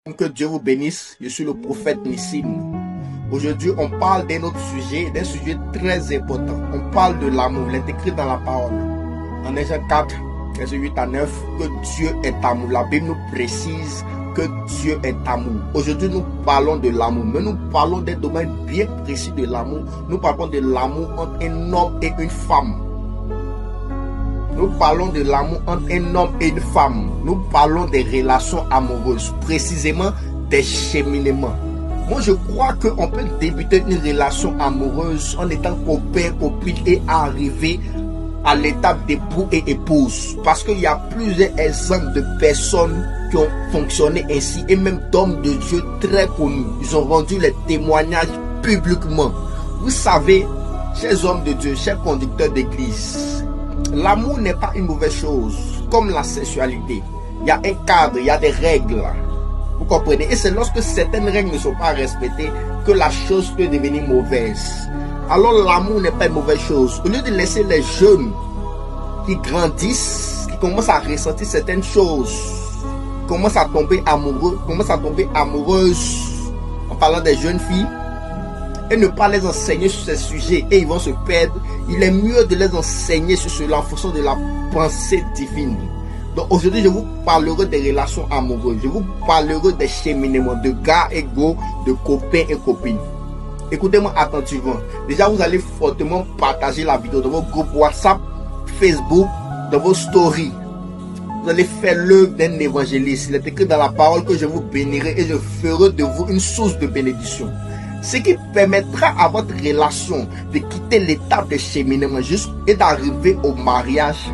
Que Dieu vous bénisse, je suis le prophète Nissim. Aujourd'hui, on parle d'un autre sujet, d'un sujet très important. On parle de l'amour, il est écrit dans la parole. En Éphésiens 4, verset 8 à 9, que Dieu est amour. La Bible nous précise que Dieu est amour. Aujourd'hui, nous parlons de l'amour, mais nous parlons d'un domaine bien précis de l'amour. Nous parlons de l'amour entre un homme et une femme. Nous parlons de l'amour entre un homme et une femme. Nous parlons des relations amoureuses, précisément des cheminements. Moi, je crois qu'on peut débuter une relation amoureuse en étant copain, copine et arriver à l'étape d'époux et épouse. Parce qu'il y a plusieurs exemples de personnes qui ont fonctionné ainsi et même d'hommes de Dieu très connus. Ils ont rendu les témoignages publiquement. Vous savez, chers hommes de Dieu, chers conducteurs d'église, l'amour n'est pas une mauvaise chose, comme la sexualité. Il y a un cadre, il y a des règles. Vous comprenez? Et c'est lorsque certaines règles ne sont pas respectées que la chose peut devenir mauvaise. Alors l'amour n'est pas une mauvaise chose. Au lieu de laisser les jeunes qui grandissent, qui commencent à ressentir certaines choses, commencent à tomber amoureux, commencent à tomber amoureuses, en parlant des jeunes filles, et ne pas les enseigner sur ces sujets et ils vont se perdre, il est mieux de les enseigner sur cela en fonction de la pensée divine. Donc aujourd'hui, je vous parlerai des relations amoureuses, je vous parlerai des cheminements, de gars égaux, de copains et copines. Écoutez-moi attentivement. Déjà, vous allez fortement partager la vidéo dans vos groupes WhatsApp, Facebook, dans vos stories. Vous allez faire l'œuvre d'un évangéliste. Il est écrit dans la parole que je vous bénirai et je ferai de vous une source de bénédiction. Ce qui permettra à votre relation de quitter l'étape de cheminement et d'arriver au mariage,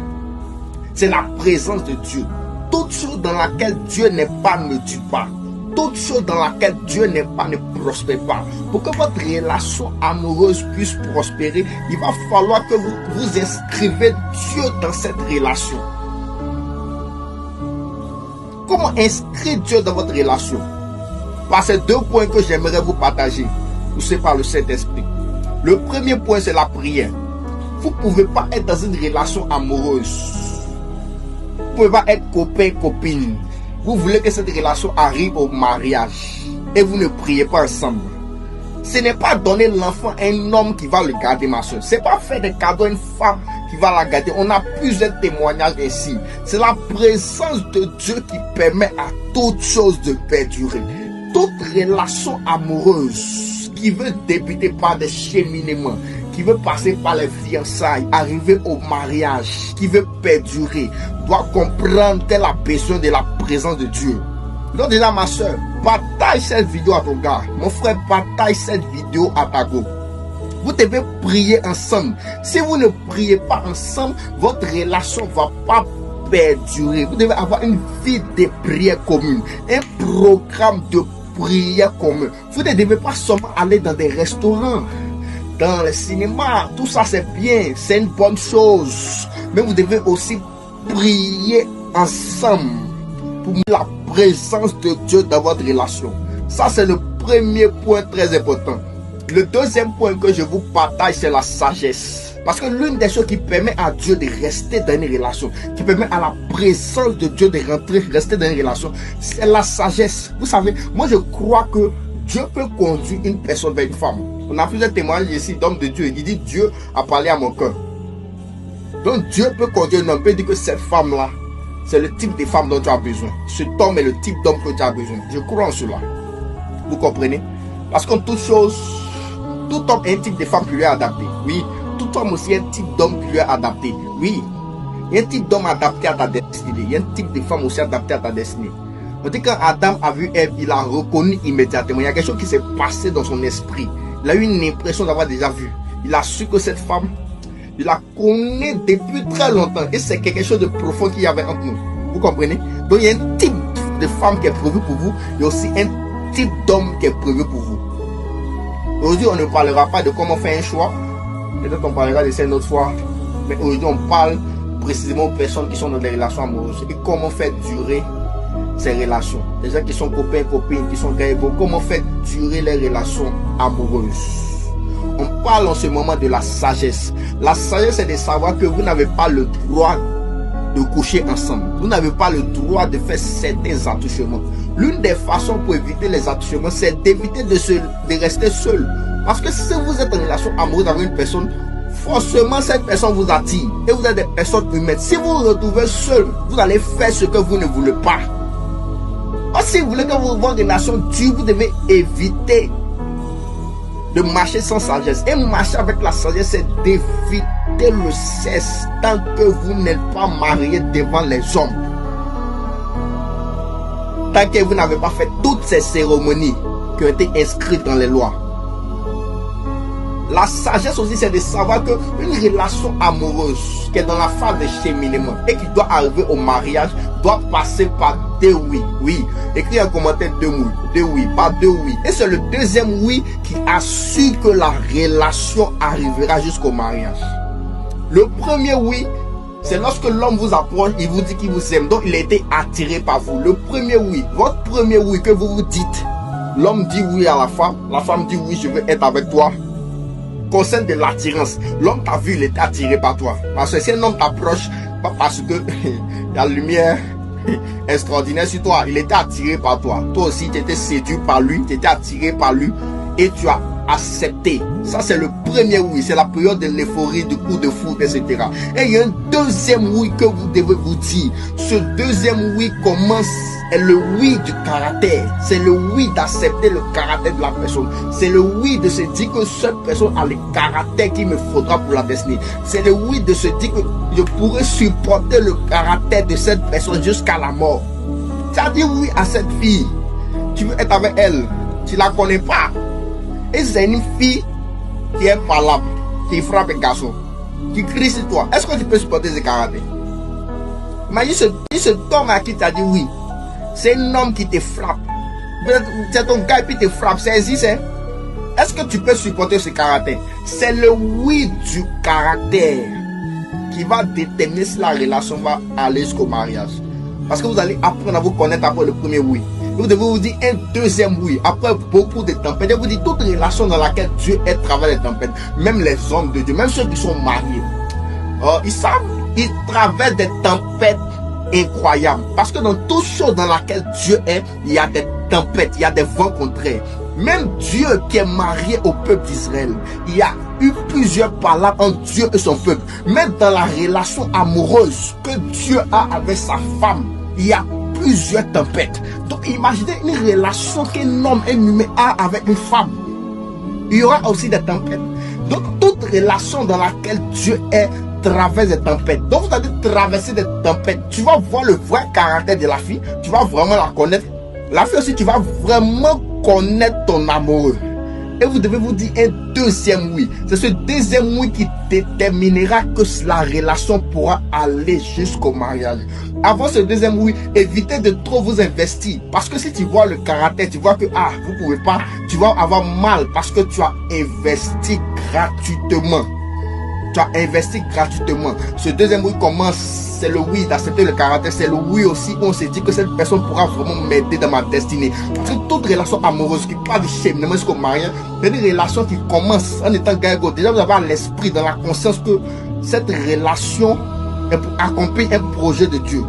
c'est la présence de Dieu. Toute chose dans laquelle Dieu n'est pas ne tue pas. Toute chose dans laquelle Dieu n'est pas ne prospère pas. Pour que votre relation amoureuse puisse prospérer, il va falloir que vous inscrivez Dieu dans cette relation. Comment inscrire Dieu dans votre relation? Par ces deux points que j'aimerais vous partager, poussés par le Saint-Esprit. Le premier point, c'est la prière. Vous ne pouvez pas être dans une relation amoureuse. Vous ne pouvez pas être copain, copine. Vous voulez que cette relation arrive au mariage et vous ne priez pas ensemble. Ce n'est pas donner l'enfant à un homme qui va le garder, ma soeur. Ce n'est pas faire des cadeaux à une femme qui va la garder. On a plusieurs témoignages ici. C'est la présence de Dieu qui permet à toute chose de perdurer. Toute relation amoureuse qui veut débuter par des cheminements, qui veut passer par les fiançailles, arriver au mariage, qui veut perdurer, doit comprendre qu'elle a besoin de la présence de Dieu. Donc déjà, ma soeur, partage cette vidéo à ton gars. Mon frère, partage cette vidéo à ta go. Vous devez prier ensemble. Si vous ne priez pas ensemble, votre relation ne va pas perdurer. Vous devez avoir une vie de prière commune, un programme de prière commun. Vous ne devez pas seulement aller dans des restaurants, dans le cinéma. Tout ça c'est bien, c'est une bonne chose. Mais vous devez aussi prier ensemble pour la présence de Dieu dans votre relation. Ça c'est le premier point très important. Le deuxième point que je vous partage, c'est la sagesse. Parce que l'une des choses qui permet à Dieu de rester dans une relation, qui permet à la présence de Dieu de rester dans une relation, c'est la sagesse. Vous savez, moi je crois que Dieu peut conduire une personne vers une femme. On a plusieurs témoignages ici d'hommes de Dieu. Il dit Dieu a parlé à mon cœur. Donc Dieu peut conduire un homme, peut dire que cette femme-là, c'est le type de femme dont tu as besoin. Cet homme est le type d'homme que tu as besoin. Je crois en cela. Vous comprenez? Parce qu'en toute chose, tout homme est un type de femme qui lui est adapté. Oui. Tout homme aussi est un type d'homme qui lui est adapté. Oui. Il y a un type d'homme adapté à ta destinée. Il y a un type de femme aussi adapté à ta destinée. On dit quand Adam a vu Ève, il a reconnu immédiatement. Il y a quelque chose qui s'est passé dans son esprit. Il a eu une impression d'avoir déjà vu. Il a su que cette femme, il la connaît depuis très longtemps. Et c'est quelque chose de profond qu'il y avait entre nous. Vous comprenez? Donc il y a un type de femme qui est prévu pour vous. Il y a aussi un type d'homme qui est prévu pour vous. Aujourd'hui, on ne parlera pas de comment faire un choix. Peut-être on parlera de ça une autre fois. Mais aujourd'hui, on parle précisément aux personnes qui sont dans des relations amoureuses. Et comment faire durer ces relations. Les gens qui sont copains, copines, qui sont gars, comment faire durer les relations amoureuses. On parle en ce moment de la sagesse. La sagesse, c'est de savoir que vous n'avez pas le droit de coucher ensemble. Vous n'avez pas le droit de faire certains attouchements. L'une des façons pour éviter les attouchements, c'est d'éviter de rester seul. Parce que si vous êtes en relation amoureuse avec une personne, forcément cette personne vous attire. Et vous êtes des personnes humaines. Si vous vous retrouvez seul, vous allez faire ce que vous ne voulez pas. Parce que si vous voulez que votre relation dure, vous devez éviter de marcher sans sagesse. Et marcher avec la sagesse, c'est d'éviter le sexe tant que vous n'êtes pas marié devant les hommes. Tant que vous n'avez pas fait toutes ces cérémonies qui ont été inscrites dans les lois. La sagesse aussi, c'est de savoir qu'une relation amoureuse qui est dans la phase de cheminement et qui doit arriver au mariage doit passer par 2 oui. Oui, écris en commentaire 2 oui. 2 oui, pas 2 oui. Et c'est le deuxième oui qui assure que la relation arrivera jusqu'au mariage. Le premier oui, c'est lorsque l'homme vous approche, il vous dit qu'il vous aime, donc il a été attiré par vous. Le premier oui, votre premier oui que vous vous dites, l'homme dit oui à la femme dit oui, je veux être avec toi. Concerne de l'attirance. L'homme t'a vu, il était attiré par toi. Parce que si un homme t'approche, pas parce que il y a la lumière extraordinaire sur toi, il était attiré par toi. Toi aussi, tu étais séduit par lui, tu étais attiré par lui et tu as accepté. Ça, c'est le premier oui. C'est la période de l'euphorie, du coup de foudre, etc. Et il y a un deuxième oui que vous devez vous dire. Ce deuxième oui commence. est le oui du caractère. C'est le oui d'accepter le caractère de la personne. C'est le oui de se dire que cette personne a le caractère qu'il me faudra pour la destinée. C'est le oui de se dire que je pourrais supporter le caractère de cette personne jusqu'à la mort. Tu as dit oui à cette fille. Tu veux être avec elle. Tu ne la connais pas. Et c'est une fille qui est valable, qui frappe un garçon, qui crie sur toi. Est-ce que tu peux supporter ce caractère? Imagine ce homme à qui tu as dit oui. C'est un homme qui te frappe. C'est ton gars qui te frappe. C'est ainsi, c'est. Est-ce que tu peux supporter ce caractère? C'est le oui du caractère qui va déterminer si la relation va aller jusqu'au mariage. Parce que vous allez apprendre à vous connaître après le premier oui. Vous devez vous dire un deuxième oui. Après beaucoup de tempêtes. Et vous dites toute relation dans laquelle Dieu est travers les tempêtes. Même les hommes de Dieu, même ceux qui sont mariés. Ils savent, ils traversent des tempêtes incroyables. Parce que dans toute chose dans laquelle Dieu est, il y a des tempêtes, il y a des vents contraires. Même Dieu qui est marié au peuple d'Israël, il y a eu plusieurs palabres entre Dieu et son peuple. Même dans la relation amoureuse que Dieu a avec sa femme, il y a plusieurs tempêtes. Donc imaginez une relation qu'un homme, un humain a avec une femme. Il y aura aussi des tempêtes. Donc toute relation dans laquelle Dieu est traverse des tempêtes. Donc vous allez traverser des tempêtes. Tu vas voir le vrai caractère de la fille. Tu vas vraiment la connaître. La fille aussi, tu vas vraiment connaître ton amoureux. Et vous devez vous dire un deuxième oui. C'est ce deuxième oui qui déterminera que la relation pourra aller jusqu'au mariage. Avant ce deuxième oui, évitez de trop vous investir. Parce que si tu vois le caractère, tu vois que vous ne pouvez pas, tu vas avoir mal parce que tu as investi gratuitement. Tu as investi gratuitement. Ce deuxième oui commence, c'est le oui d'accepter le caractère. C'est le oui aussi où on se dit que cette personne pourra vraiment m'aider dans ma destinée. Parce que toute relation amoureuse qui parle du cheminement jusqu'au mariage, c'est une relation qui commence en étant gago. Déjà vous avez à l'esprit, dans la conscience que cette relation est pour accomplir un projet de Dieu.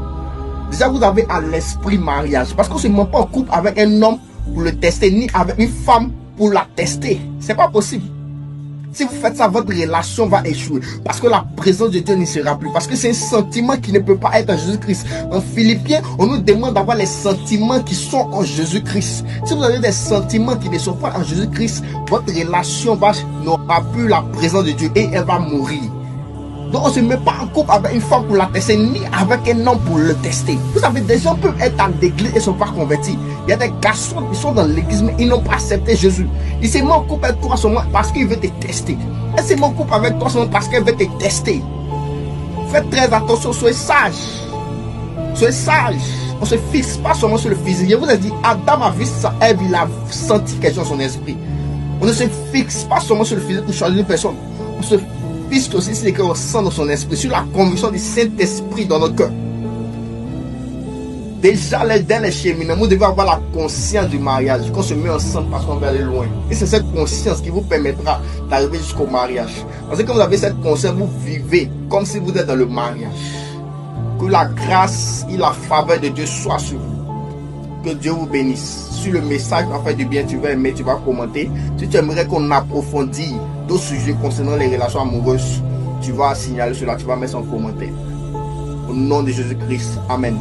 Déjà vous avez à l'esprit mariage. Parce qu'on ne se met pas en couple avec un homme pour le tester, ni avec une femme pour la tester. C'est pas possible. Si vous faites ça, votre relation va échouer. Parce que la présence de Dieu n'y sera plus. Parce que c'est un sentiment qui ne peut pas être en Jésus-Christ. En Philippiens, on nous demande d'avoir les sentiments qui sont en Jésus-Christ. Si vous avez des sentiments qui ne sont pas en Jésus-Christ, votre relation n'aura plus la présence de Dieu et elle va mourir. Donc on ne se met pas en couple avec une femme pour la tester, ni avec un homme pour le tester. Vous savez, des gens peuvent être dans l'église et ne sont pas convertis. Il y a des garçons qui sont dans l'église mais ils n'ont pas accepté Jésus. Ils se mettent en couple avec toi seulement parce qu'il veut te tester. Elle se met en couple avec toi seulement parce qu'elle veut te tester. Faites très attention, soyez sage. Soyez sage. On ne se fixe pas seulement sur le physique. Je vous ai dit, Adam a vu ça, Ève, il a senti quelque chose dans son esprit. On ne se fixe pas seulement sur le physique pour choisir une personne. On se fixe aussi sur ce qu'on sent dans son esprit, sur la conviction du Saint-Esprit dans notre cœur. Déjà, dès les cheminements, vous devez avoir la conscience du mariage, qu'on se met ensemble parce qu'on veut aller loin. Et c'est cette conscience qui vous permettra d'arriver jusqu'au mariage. Parce que quand vous avez cette conscience, vous vivez comme si vous êtes dans le mariage. Que la grâce et la faveur de Dieu soient sur vous. Que Dieu vous bénisse. Si le message m'a fait du bien, tu vas aimer, tu vas commenter. Si tu aimerais qu'on approfondisse d'autres sujets concernant les relations amoureuses, tu vas signaler cela, tu vas mettre en commentaire. Au nom de Jésus-Christ. Amen.